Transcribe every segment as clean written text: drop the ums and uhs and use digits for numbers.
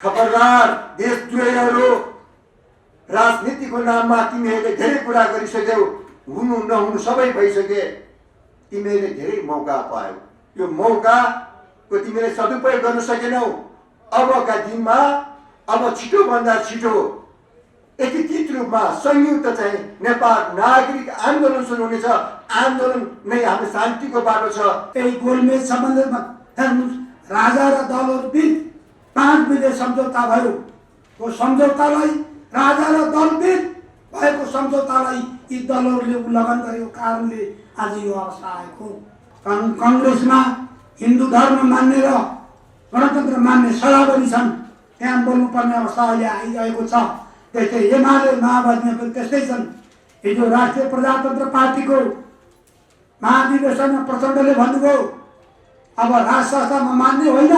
खबरदार देशद्रोहीहरू राजनीतिको नाममा तिमीहरूले धेरै कुरा गरिसक्यौ, हुनु नहुनु सबै भइसके। तिमीहरूले धेरै मौका पायौ, यो मौकाको तिमीले सदुपयोग गर्न सकेनौ। अबका दिनमा अब छिटोभन्दा छिटो एकीकृत रूपमा संयुक्त चाहिँ नेपाल नागरिक आन्दोलन सुरु हुनेछ। आन्दोलन नै हाम्रो शान्तिको बाटो छ। यही गोलमेज सम्बन्धमा राजा र दलहरू बीच 5 बुँदे सम्झौता भयो। त्यो सम्झौतालाई राजा र दल बीच भएको सम्झौतालाई यी दलहरूले उल्लङ्घन गरेको कारणले आज यो अवस्था आएको। कांग्रेसमा हिन्दू धर्म मान्ने र गणतन्त्र मान्ने सराबरी छन्, त्यहाँ बोल्नुपर्ने अवस्था अहिले आइरहेको छ। त्यस्तै एमाले माओवादीमा पनि त्यस्तै छन्। हिजो राष्ट्रिय प्रजातन्त्र पार्टीको महाधिवेशनमा प्रचण्डले भन्नुभयो, अब राज संस्थामा मान्ने होइन,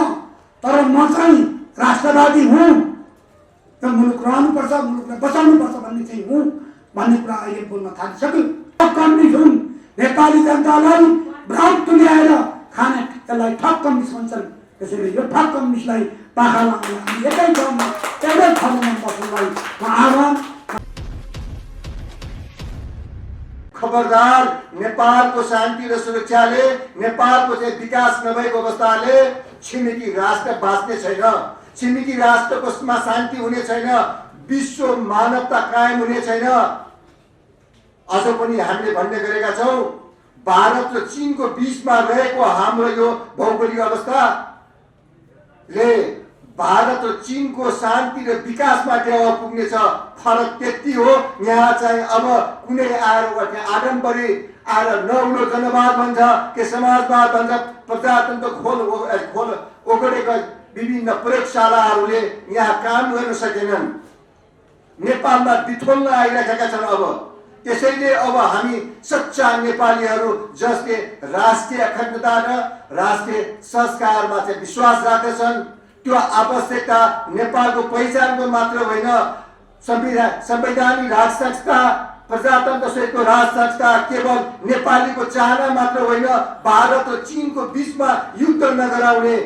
तर म चाहिँ राष्ट्रवादी हुँ, र मुलुक रहनुपर्छ, मुलुकलाई बचाउनुपर्छ भन्ने चाहिँ हुँ भन्ने कुरा अहिले बोल्न थालिसक्यो। कम्युनिस्ट हुन्, नेपाली जनतालाई भ्रम तुल्याएर खाने त्यसलाई ठग कम्युनिस्ट भन्छन्। त्यसैले यो ठग कम्युनिस्टलाई पाखा लाग्ने हामी एकै ठाउँमा एउटै ठाउँमा बस्नुलाई म आह्वान। खबरदार, नेपालको शान्ति र सुरक्षाले, नेपालको चाहिँ विकास नभएको अवस्थाले छिमेकी राष्ट्र बाँच्ने छैन। छिमेकी राष्ट्रकोमा शान्ति हुने छैन, विश्व मानवता कायम हुने छैन। अझ पनि हामीले भन्ने गरेका छौँ, भारत र चीनको बीचमा रहेको हाम्रो यो भौगोलिक अवस्थाले भारत र चीनको शान्ति र विकासमा टेवा पुग्नेछ। फरक त्यति हो, यहाँ चाहिँ अब कुनै आएर आडम्बरी आएर नौलो जनवाद भन्छ के समाजवाद भन्छ, प्रजातन्त्र खोल ओगडेका विभिन्न प्रयोगशालाहरूले यहाँ काम गर्न सकेनन्। नेपालमा बिथोल्न आइरहेका छन्। अब त्यसैले अब हामी सच्चा नेपालीहरू जसले राष्ट्रिय अखण्डता र राष्ट्रिय संस्कारमा चाहिँ विश्वास राख्दछन्, त्यो आवश्यकता नेपालको पहिचानको मात्र होइन, संवैधानिक राज संस्था, प्रजातन्त्र सहितको राज संस्था केवल नेपालीको चाहना मात्र होइन, भारत र चीनको बीचमा युद्ध नगराउने,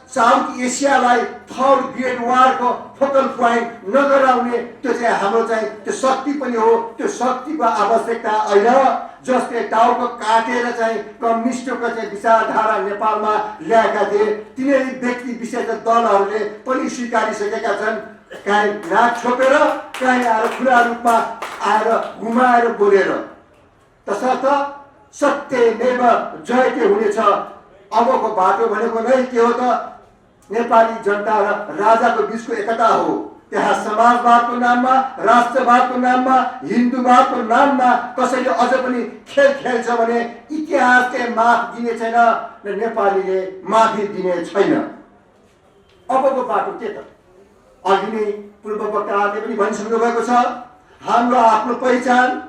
साउथ एसियालाई थर्ड ग्रेट वारको फोकल पोइन्ट नगराउने, त्यो चाहिँ हाम्रो चाहिँ त्यो शक्ति पनि हो। त्यो शक्तिको आवश्यकता होइन, जसले टाउको काटेर चाहिँ कम्युनिस्टको चाहिँ विचारधारा नेपालमा ल्याएका थिए। तिनीहरू व्यक्ति विशेष दलहरूले पनि स्वीकारिसकेका छन्। काहीँ नाक छोपेर, काहीँ आएर खुला रूपमा आएर घुमाएर बोलेर। तसर्थ सत्यमेव जयते हुनेछ। अबको बाटो भनेको नै के हो त? नेपाली जनता र राजाको बीचको एकता हो। त्यहाँ समाजवादको नाममा, राष्ट्रवादको नाममा, हिन्दूवादको नाममा कसैले अझ पनि खेल खेल्छ भने इतिहासले माफ दिने छैन र नेपालीले माफी दिने छैन। अबको बाटो के त? अघि नै पूर्व वक्ताहरूले पनि भनिसक्नु भएको छ, हाम्रो आफ्नो पहिचान,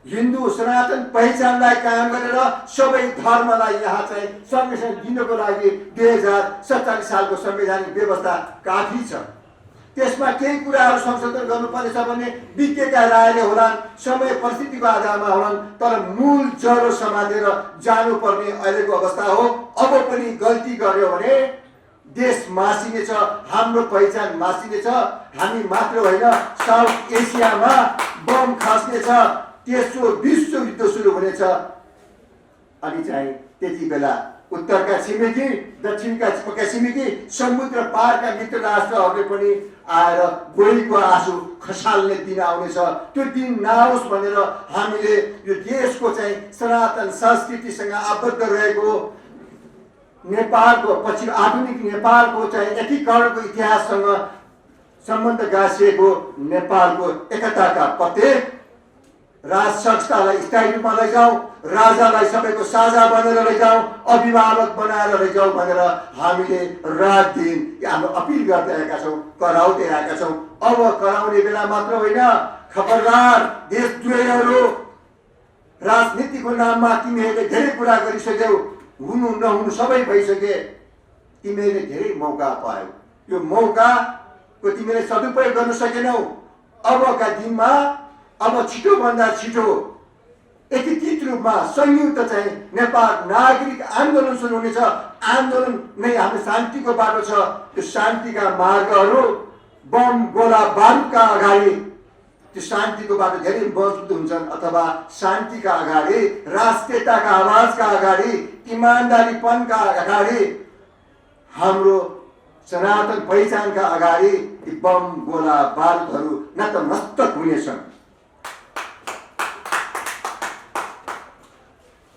हिन्दू सनातन पहिचानलाई कायम गरेर सबै धर्मलाई यहाँ चाहिँ संरक्षण दिनको लागि 2047 सालको संवैधानिक व्यवस्था काफी छ। त्यसमा केही कुराहरू संशोधन गर्नुपर्नेछ भने विज्ञका रायले होलान्, समय परिस्थितिको आधारमा होलान्, तर मूल जरो समातेर जानुपर्ने अहिलेको अवस्था हो। अब पनि गल्ती गर्यो भने देश मासिनेछ, हाम्रो पहिचान मासिनेछ। हामी मात्र होइन, साउथ एसियामा बम खस्नेछ, तेस्रो विश्वयुद्ध सुरु हुनेछ। अनि चाहिँ त्यति बेला उत्तरका छिमेकी, दक्षिणका छिमेकी, समुद्र पारका मित्र राष्ट्रहरूले पनि आएर गोलीको आँसु खसाल्ने दिन आउनेछ। त्यो दिन नआओस् भनेर हामीले यो देशको चाहिँ सनातन संस्कृतिसँग आबद्ध रहेको नेपालको पछि आधुनिक नेपालको चाहिँ एकीकरणको इतिहाससँग सम्बन्ध गाँसिएको नेपालको एकताका प्रत्येक राज संस्थालाई स्थायी रूपमा लैजाऊ, राजालाई सबैको साझा बनेर लैजाऊ, अभिभावक बनाएर लैजाऊ भनेर हामीले रात दिन हाम्रो अपिल गर्दै आएका छौँ, कराउँदै आएका छौँ। अब कराउने बेला मात्र होइन। खबरदार, देशद्रोहीहरू राजनीतिको नाममा तिमीहरूले धेरै कुरा गरिसक्यौ, हुनु नहुनु सबै भइसके। तिमीहरूले धेरै मौका पायौ, यो मौकाको तिमीले सदुपयोग गर्न सकेनौ। अबका दिनमा अब छिटोभन्दा छिटो एकीकृत रूपमा संयुक्त चाहिँ नेपाल नागरिक आन्दोलन सुरु हुनेछ। आन्दोलन नै हाम्रो शान्तिको बाटो छ। त्यो शान्तिका मार्गहरू बम गोला बारुदका अगाडि त्यो शान्तिको बाटो धेरै मजबुत हुन्छन्, अथवा शान्तिका अगाडि, राष्ट्रियताका आवाजका अगाडि, इमान्दारीपनका अगाडि, हाम्रो सनातन पहिचानका अगाडि ती बम गोला बारुदहरू नतमस्तक हुनेछन्।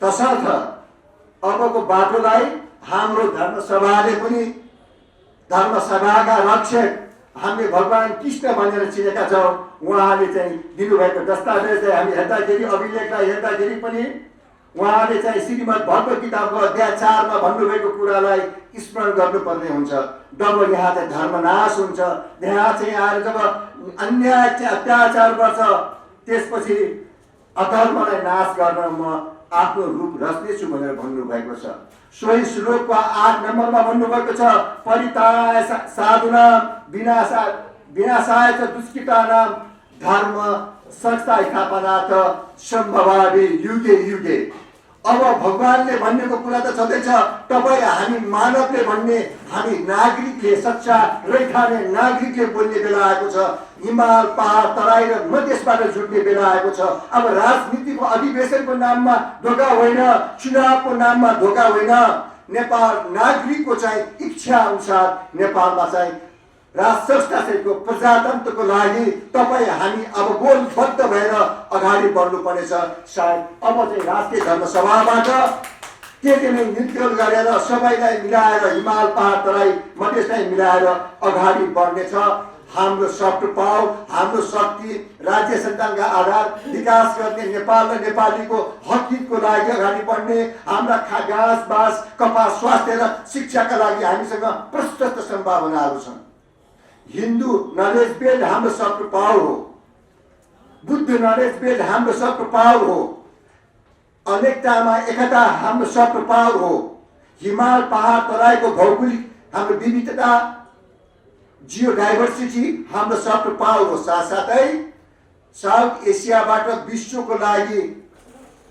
तसर्थ अबको बाटोलाई हाम्रो धर्मसभाले पनि, धर्मसभाका रक्षक हामीले भगवान कृष्ण भनेर चिनेका छौँ। उहाँले चाहिँ दिनुभएको दस्तावेज चाहिँ हामी हेर्दाखेरि, अभिलेखलाई हेर्दाखेरि पनि उहाँले चाहिँ श्रीमद् भगवत गीताको अध्याय 4 मा भन्नुभएको कुरालाई स्मरण गर्नुपर्ने हुन्छ। जब यहाँ चाहिँ धर्मनाश हुन्छ, यहाँ चाहिँ आएर जब अन्याय अत्याचार गर्छ, त्यसपछि अधर्मलाई नाश गर्न म आफ्नो रूप रच्नेछु भनेर भन्नुभएको छ। सोही श्लोकको 8 नम्बरमा भन्नुभएको छ, परिताय साधुनां विनाशाय च दुष्कृतानां धर्म संस्था स्थापनार्थ सम्भवामि युगे युगे। अब भगवानले भनेको कुरा त छँदैछ, तपाईँ हामी मानवले भन्ने, हामी नागरिकले, सच्चा रैखाने नागरिकले बोल्ने बेला आएको छ। हिमाल पहाड तराई र मधेसबाट जुट्ने बेला आएको छ। अब राजनीतिको अधिवेशनको नाममा धोका होइन, चुनावको नाममा धोका होइन। नेपाल नागरिकको चाहिँ इच्छा अनुसार नेपालमा चाहिँ राज संस्थाको प्रजातन्त्रको लागि तपाईँ हामी अब बोलबद्ध भएर अगाडि बढ्नुपर्नेछ। सायद अब चाहिँ राष्ट्रिय धर्मसभाबाट के नै निर्णय गरेर सबैलाई मिलाएर, हिमाल पहाड तराई मधेसलाई मिलाएर अगाडि बढ्नेछ। हाम्रो सफ्ट पावर, हाम्रो शक्ति, राज्य सञ्चालनका आधार विकास गर्ने, नेपाल र नेपालीको हकहितको लागि अगाडि बढ्ने, हाम्रा घाँस बाँस कपास स्वास्थ्य र शिक्षाका लागि हामीसँग प्रशस्त सम्भावनाहरू छन्। हिन्दू नलेज बेल्ट हाम्रो सफ्ट पावर हो, बुद्ध नलेज बेल्ट हाम्रो सफ्ट पावर हो, अनेकतामा एकता हाम्रो सफ्ट पावर हो, हिमाल पहाड तराईको भौगोलिक हाम्रो विविधता, जियो डाइभर्सिटी हाम्रो सफ्ट पावर हो। साथसाथै साउथ एसियाबाट विश्वको लागि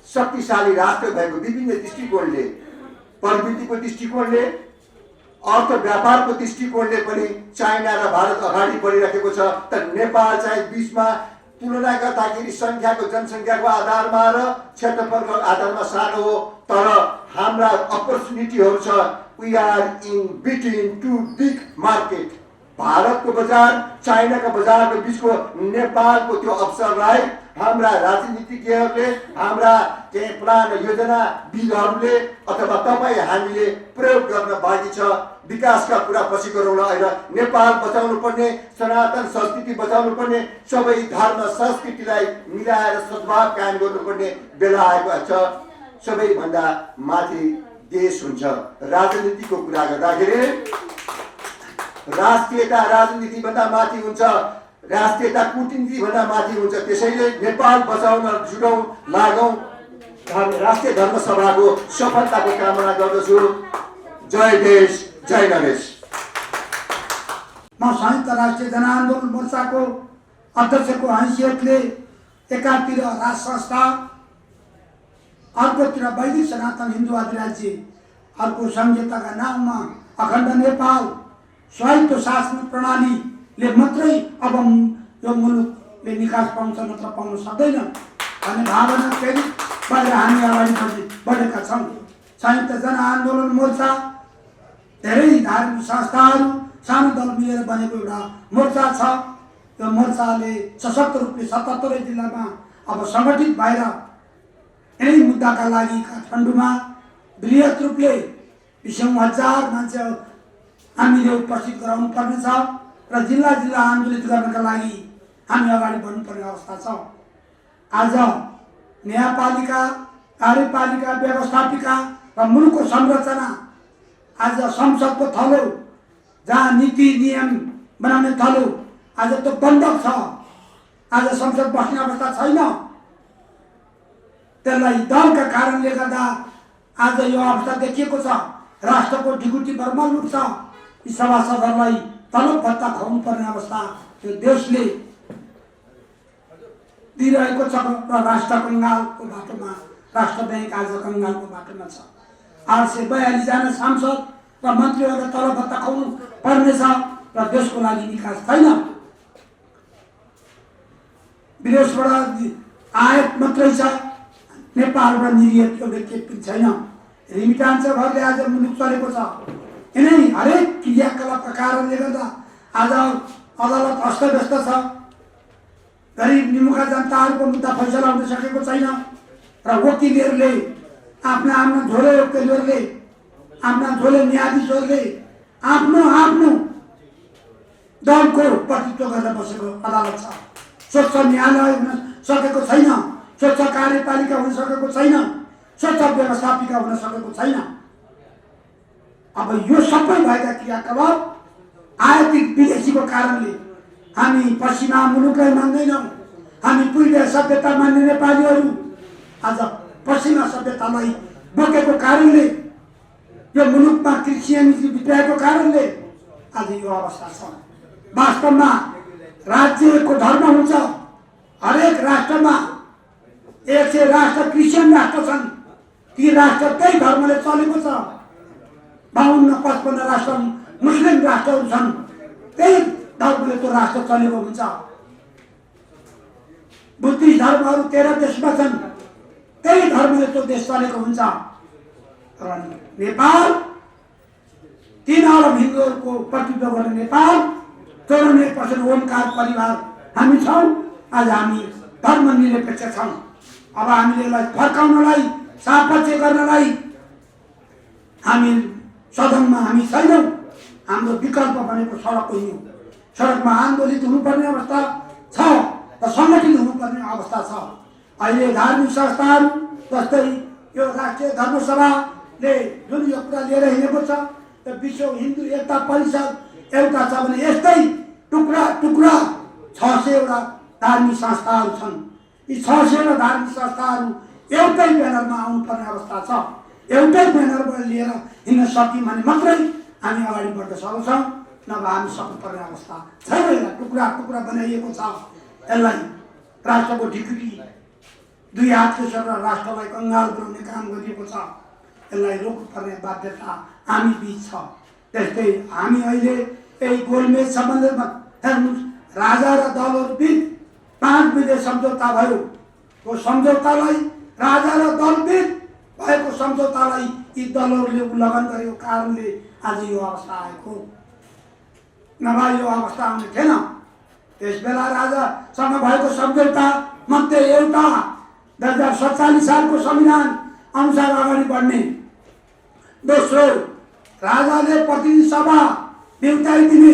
शक्तिशाली राष्ट्र भएको विभिन्न दृष्टिकोणले, प्रवृत्तिको दृष्टिकोणले, अर्थ व्यापारको दृष्टिकोणले पनि चाइना र भारत अगाडि बढिरहेको छ। तर नेपाल चाहिँ बीचमा तुलना गर्दाखेरि संख्याको, जनसङ्ख्याको आधारमा र क्षेत्रफलको आधारमा सानो हो, तर हाम्रा अपर्च्युनिटीहरू छ। We are in between two big market. भारतको बजार, चाइनाको बजारको बिचको नेपालको त्यो अवसरलाई हाम्रा राजनीतिज्ञहरूले, हाम्रा चाहिँ प्लान योजनाविदहरूले अथवा तपाईँ हामीले प्रयोग गर्न बाँकी छ। विकासका कुरा पछि गरौँला होइन, नेपाल बचाउनु पर्ने, सनातन संस्कृति बचाउनु पर्ने, सबै धर्म संस्कृतिलाई मिलाएर सद्भाव कायम गर्नुपर्ने बेला आएको छ। सबैभन्दा माथि देश हुन्छ। राजनीतिको कुरा गर्दाखेरि राष्ट्रियता राजनीतिभन्दा माथि हुन्छ, राष्ट्रियता कूटनीतिभन्दा माथि हुन्छ। त्यसैले नेपाल बचाउन जुटौँ, लागौँ। राष्ट्रिय धर्मसभाको सफलताको कामना गर्दछु। जय देश, जय नरेश। म संयुक्त राष्ट्रिय जनआन्दोलन मोर्चाको अध्यक्षको हैसियतले एकातिर राज संस्था, अर्कोतिर वैदिक सनातन हिन्दू अधिराज्य, अर्को संहिताका नाममा अखण्ड नेपाल स्वायत्त शासन प्रणालीले मात्रै अब यो मुलुकले निकास पाउँछ, नत्र पाउन सक्दैन भन्ने भावना फेरि बाहिर हामी अगाडि बढेका छौँ। संयुक्त जनआन्दोलन मोर्चा धेरै धार्मिक संस्थाहरू, सानो दल मिलेर बनेको एउटा मोर्चा छ। यो मोर्चाले सशक्त रूपले 77 जिल्लामा अब सङ्गठित भएर यही मुद्दाका लागि काठमाडौँमा बृहत रूपले 20,000 मान्छे हामीले उपस्थित गराउनु पर्नेछ र जिल्ला जिल्ला आन्दोलित गर्नका लागि हामी अगाडि बढ्नुपर्ने अवस्था छ। आज न्यायपालिका, कार्यपालिका, व्यवस्थापिका र मुलुकको संरचना, आज संसदको थलो, जहाँ नीति नियम बनाउने थलो, आज त्यो बन्धक छ। आज संसद बस्ने अवस्था छैन। त्यसलाई दलका कारणले गर्दा आज यो अवस्था देखिएको छ। राष्ट्रको ढिकुटी बर्मल उठ्छ। यी सभासदहरूलाई तलब भत्ता खुवाउनु पर्ने अवस्था यो देशले दिइरहेको छ र राष्ट्र कङ्गालको बाटोमा, राष्ट्र ब्याङ्क आज कङ्गालको बाटोमा छ। 842 जना सांसद र मन्त्रीहरूले तलबत्ता खुवाउनु पर्नेछ र देशको लागि विकास छैन। विदेशबाट आयात मात्रै छ, नेपालबाट निर्यात एउटा के पनि छैन। रिमिटान्स भरले आज मुलुक चलेको छ। यिनै हरेक क्रियाकलापका कारणले गर्दा आज अदालत अस्तव्यस्त छ। गरिब निमुखा जनताहरूको मुद्दा फैसला हुन सकेको छैन र वकिलहरूले आफ्ना झोले वकिलहरूले आफ्ना झोले न्यायाधीशहरूले आफ्नो दलको प्रतित्व गरेर बसेको अदालत छ। स्वच्छ न्यायालय हुन सकेको छैन, स्वच्छ कार्यपालिका हुन सकेको छैन, स्वच्छ व्यवस्थापिका हुन सकेको छैन। अब यो सबै भएका क्रियाकलाप आयातित विदेशीको कारणले हामी पश्चिमा मुलुकलाई मान्दैनौँ। हामी पूर्वीय सभ्यता मान्ने नेपालीहरू आज पश्चिमा सभ्यतालाई बोकेको कारणले, यो मुलुकमा क्रिस्चियनिटी भित्राएको कारणले आज यो अवस्था छ। वास्तवमा राज्यको धर्म हुन्छ। हरेक राष्ट्रमा 100 राष्ट्र क्रिस्चियन राष्ट्र छन्। ती राष्ट्र त्यही धर्मले चलेको छ। 52-55 राष्ट्र मुस्लिम राष्ट्रहरू छन्। त्यही धर्मले त्यो राष्ट्र चलेको हुन्छ। बुद्धिस्ट धर्महरू 13 देशमा छन्। त्यही धर्मले त्यो देश चलेको हुन्छ। र नेपाल 3 अरब हिन्दूहरूको प्रतिनिधित्व गर्ने नेपाल 94% ओमकार परिवार हामी छौँ। आज हामी धर्मनिरपेक्ष छौँ। अब हामीले यसलाई फर्काउनलाई, सापेक्ष गर्नलाई हामी सदनमा हामी छैनौँ। हाम्रो विकल्प भनेको सडक हो। सडकमा आन्दोलित हुनुपर्ने अवस्था छ र सङ्गठित हुनुपर्ने अवस्था छ। अहिले धार्मिक संस्थाहरू जस्तै यो राष्ट्रिय धर्मसभाले जुन यो कुरा लिएर हिँडेको छ, र विश्व हिन्दू एकता परिषद एउटा छ भने यस्तै टुक्रा 600 धार्मिक संस्थाहरू छन्। यी 600 धार्मिक संस्थाहरू एउटै ब्यानरमा आउनुपर्ने अवस्था छ। एउटै ब्यानरबाट लिएर हिँड्न सक्यौँ भने मात्रै हामी अगाडि बढ्न सक्छौँ, नभए हामी सक्नुपर्ने अवस्था छैन। यसलाई टुक्रा बनाइएको छ। यसलाई राष्ट्रको ढिकुटी 2 हातले सरेर राष्ट्रलाई कङ्गाल बनाउने काम गरिएको छ। यसलाई रोक्नुपर्ने बाध्यता हामी बीच छ। त्यस्तै हामी अहिले यही गोलमेज सम्बन्धमा हेर्नुहोस्, राजा र दलहरू बीच 5 विदेश सम्झौता भयो। त्यो सम्झौतालाई, राजा र दल बीच भएको सम्झौतालाई यी दलहरूले उल्लङ्घन गरेको कारणले आज यो अवस्था आएको। नभए यो अवस्था आउने थिएन। त्यस बेला राजासँग भएको सम्झौता मध्ये एउटा 2047 सालको संविधान अनुसार अगाडि बढ्ने, दोस्रो राजाले प्रतिनिधि सभा निम्ताइदिने,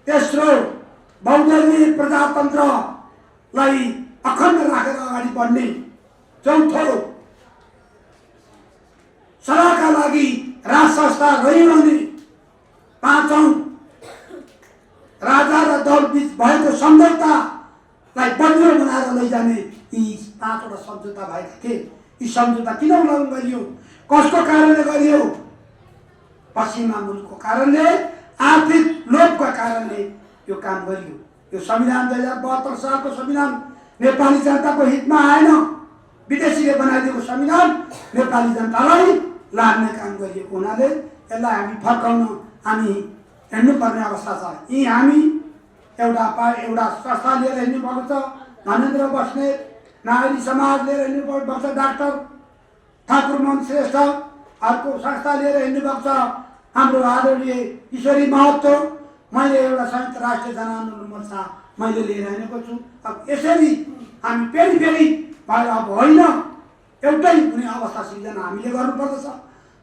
तेस्रो बहुदलीय प्रजातन्त्रलाई अखण्ड राखेर अगाडि बढ्ने, चौथो सल्लाहका लागि राज संस्था रहिरहने, पाँचौं राजा र दल बीच भएको सम्झौतालाई बलियो बनाएर लैजाने। यी 5वटा सम्झौता भएका थिए। यी सम्झौता किन उल्लङ्घन गरियो? कसको कारणले गरियो? पश्चिमा मुलुकको कारणले, आर्थिक लोभका कारणले यो काम गरियो। यो संविधान 2072 सालको संविधान नेपाली जनताको हितमा आएन। विदेशीले बनाइदिएको संविधान नेपाली जनतालाई लाग्ने काम गरिएको हुनाले यसलाई हामी फर्काउन हामी हिँड्नुपर्ने अवस्था छ। यी हामी एउटा संस्था लिएर हिँड्नु भएको छ। धनेन्द्र बस्नेत नागरी समाज लिएर हिँड्नु भएको छ। डाक्टर ठाकुर मोहन श्रेष्ठ अर्को संस्था लिएर हिँड्नु भएको छ। हाम्रो आदरणीय ईश्वरी महतो, मैले एउटा संयुक्त राष्ट्रिय जनआन्दोलन मोर्चा मैले लिएर हिँडेको छु। अब यसरी हामी फेरि भएर अब होइन, एउटै हुने अवस्था सिर्जना हामीले गर्नुपर्दछ।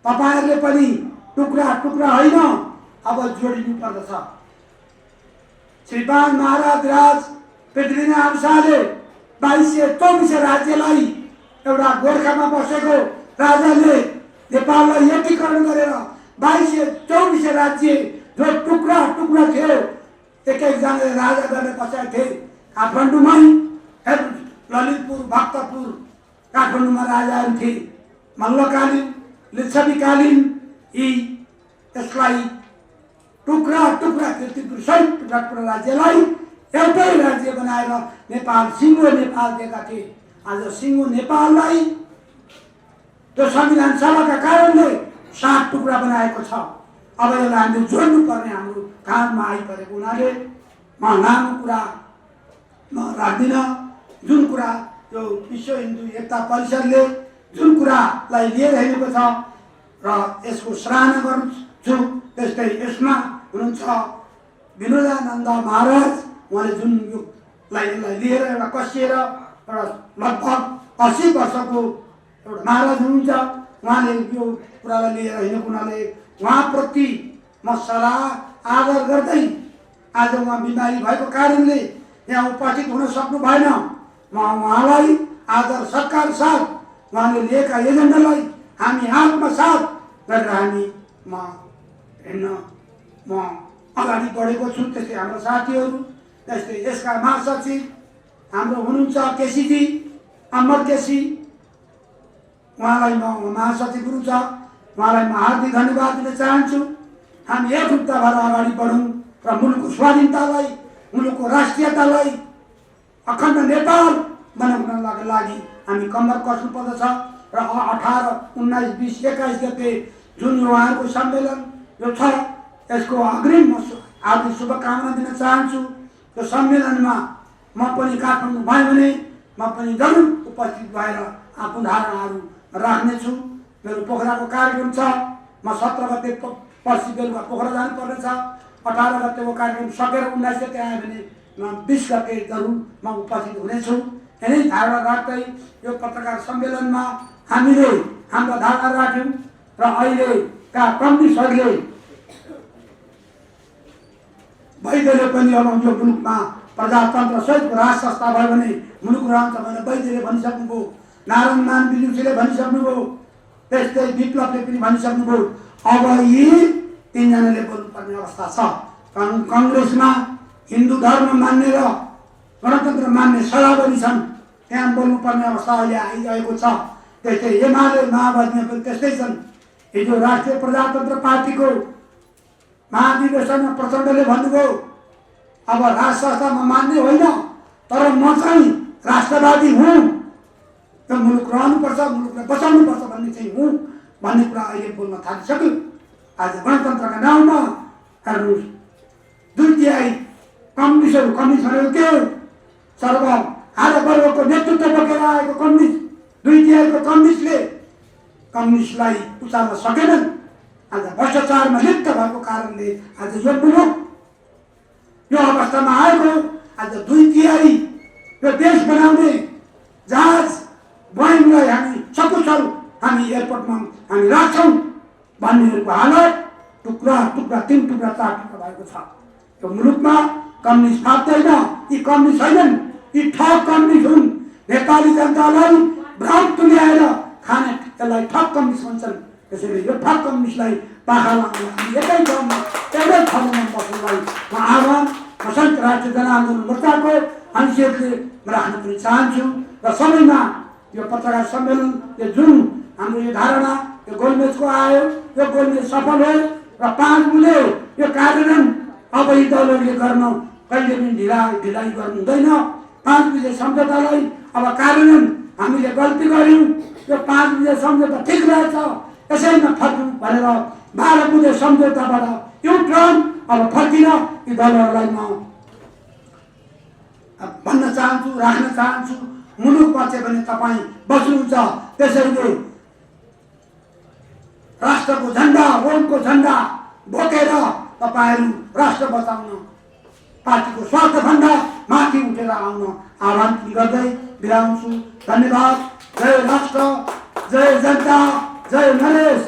तपाईँहरूले पनि टुक्रा होइन, अब जोडिनु पर्दछ। श्रीमान महाराज राज पृथ्वीनारायण अनुसारले 2224 राज्यलाई एउटा गोर्खामा बसेको राजाले नेपाललाई एकीकरण गरेर 2224 राज्य जो टुक्रा थियो, एक-एकजनाले राजा गर्ने बसेका थिए। काठमाडौँमै ललितपुर, भक्तपुर, काठमाडौँमा राजाहरू थिए। मल्लकालीन, लिच्छवीकालीन यी यसलाई टुक्रा किर्तिपुर सहित टुक्रा राज्यलाई एउटै राज्य बनाएर नेपाल सिङ्गो नेपाल दिएका थिए। आज सिङ्गो नेपाललाई त्यो संविधान सभाका कारणले 7 टुक्रा बनाएको छ। अब यसलाई हामीले जोड्नु पर्ने हाम्रो काममा आइपरेको हुनाले म लामो कुरा म राख्दिनँ। जुन कुरा यो विश्व हिन्दू एकता परिषदले जुन कुरालाई लिएर हिँडेको छ र यसको सराहना गर्छु। त्यस्तै यसमा हुनुहुन्छ विनोदानन्द महाराज, उहाँले जुन यसलाई लिएर एउटा कसिएर एउटा लगभग 80 वर्षको एउटा महाराज हुनुहुन्छ। उहाँले यो कुरालाई लिएर हिँडेको हुनाले उहाँप्रति म सल्लाह आदर गर्दै आज उहाँ बिमारी भएको कारणले यहाँ उपस्थित हुन सक्नु भएन। म उहाँलाई आदर सत्कार साथ उहाँले लिएका एजेन्डालाई हामी आत्मसात गरेर हामी म अगाडि बढेको छु। त्यस्तै हाम्रो साथीहरू, त्यस्तै यसका महासचिव हाम्रो हुनुहुन्छ केसीजी, अमर केसी, उहाँलाई म महासचिव हुनुहुन्छ, उहाँलाई म हार्दिक धन्यवाद दिन चाहन्छु। हामी एकजुट भएर अगाडि बढौँ र मुलुकको स्वाधीनतालाई, मुलुकको राष्ट्रियतालाई, अखण्ड नेपाल बनाउनका लागि हामी कम्मर कस्नु पर्दछ। र 18, 19, 20, 21 गते जुन उहाँहरूको सम्मेलन यो छ, यसको अग्रिम हार्दिक शुभकामना दिन चाहन्छु। यो सम्मेलनमा म पनि काठमाडौँ भयो भने म पनि जरुर उपस्थित भएर आफ्नो धारणाहरू राख्नेछु। मेरो पोखराको कार्यक्रम छ, म 17 गते पर्सि बेलुका पोखरा जानुपर्ने छ। 18 गतेको कार्यक्रम सकेर 19 गते आयो भने म 20 गते जरुर म उपस्थित हुनेछु। यही धारणा राख्दै यो पत्रकार सम्मेलनमा हामीले हाम्रो धारणा राख्यौँ र अहिलेका कम्युनिस्टहरूले वैद्यले पनि अब यो मुलुकमा प्रजातन्त्र सहितको राज संस्था भयो भने मुलुक रहन्छ भनेर वैद्यले भनिसक्नुभयो, नारायण मान बिजुसीले भनिसक्नुभयो, त्यस्तै विप्लवले पनि भनिसक्नुभयो। अब यी 3 जनाले बोल्नुपर्ने अवस्था छ। कङ्ग्रेसमा हिन्दू धर्म मान्ने र गणतन्त्र मान्ने सराबरी छन्, त्यहाँ बोल्नुपर्ने अवस्था अहिले आइरहेको छ। त्यस्तै एमाले माओवादीमा पनि त्यस्तै छन्। हिजो राष्ट्रिय प्रजातन्त्र पार्टीको महाधिवेशनमा प्रचण्डले भन्नुभयो, अब राज संस्थामा मान्ने होइन, तर म चाहिँ राष्ट्रवादी हुँ, त्यो मुलुक रहनुपर्छ, मुलुकलाई बचाउनुपर्छ भन्ने चाहिँ हुँ भन्ने कुरा अहिले बोल्न थालिसक्यो। आज गणतन्त्रका नाउँमा हेर्नुहोस्, 2/3 कम्युनिस्टहरू के हो? सर्वहारा वर्गको नेतृत्व बोकेर आएको कम्युनिस्ट, 2/3 कम्युनिस्टले कम्युनिस्टलाई उचाल्न सकेनन्। आज भ्रष्टाचारमा लिप्त भएको कारणले आज यो मुलुक यो अवस्थामा आएको। आज 2/3 यो देश बनाउने जहाज बोइङलाई हामी सकुशल हामी एयरपोर्टमा हामी राख्छौँ भन्नेहरूको हालत टुक्रा टुक्रा 3 टुक्रा 4 टुक्रा भएको छ। यो मुलुकमा कम्युनिस्ट फाप्दैन, यी कम्युनिस्ट होइनन्, यी ठग कम्युनिस्ट हुन्। नेपाली जनतालाई भ्रम तुल्याएर खाने त्यसलाई ठग कम्युनिस्ट भन्छन्। त्यसैले यो ठग कम्युनिस्टलाई पाखा लाग्ने हामी एकै ठाउँमा एउटै ठाउँमा बस्नुलाई म आह्वान संयुक्त राष्ट्रिय जनआन्दोलन मोर्चाको हैसियतले म राख्न पनि चाहन्छु। र सबैमा यो पत्रकार सम्मेलन यो जुन हाम्रो यो धारणा यो गोलमेजको आयो, यो गोलमेज सफल हो र 5 बुले यो कार्यान्वयन अब यी दलहरूले गर्न कहिले पनि ढिलाइ गर्नु हुँदैन। 5 बुले सम्झौतालाई अब कार्यान्वयन हामीले गल्ती गर्यौँ, यो 5 बुले सम्झौता ठिक रहेछ, यसैमा फर्कौँ भनेर 12 बुले सम्झौताबाट युटर्न अब फर्किन यी दलहरूलाई म भन्न चाहन्छु, राख्न चाहन्छु। मुलुक बच्यो भने तपाईँ बस्नुहुन्छ, त्यसैले राष्ट्रको झन्डा, रोमको झन्डा बोकेर तपाईँहरू राष्ट्र बचाउन पार्टीको स्वार्थभन्दा माथि उठेर आउन आह्वान गर्दै बिराउँछु। धन्यवाद। जय राष्ट्र, जय जनता, जय नरेश।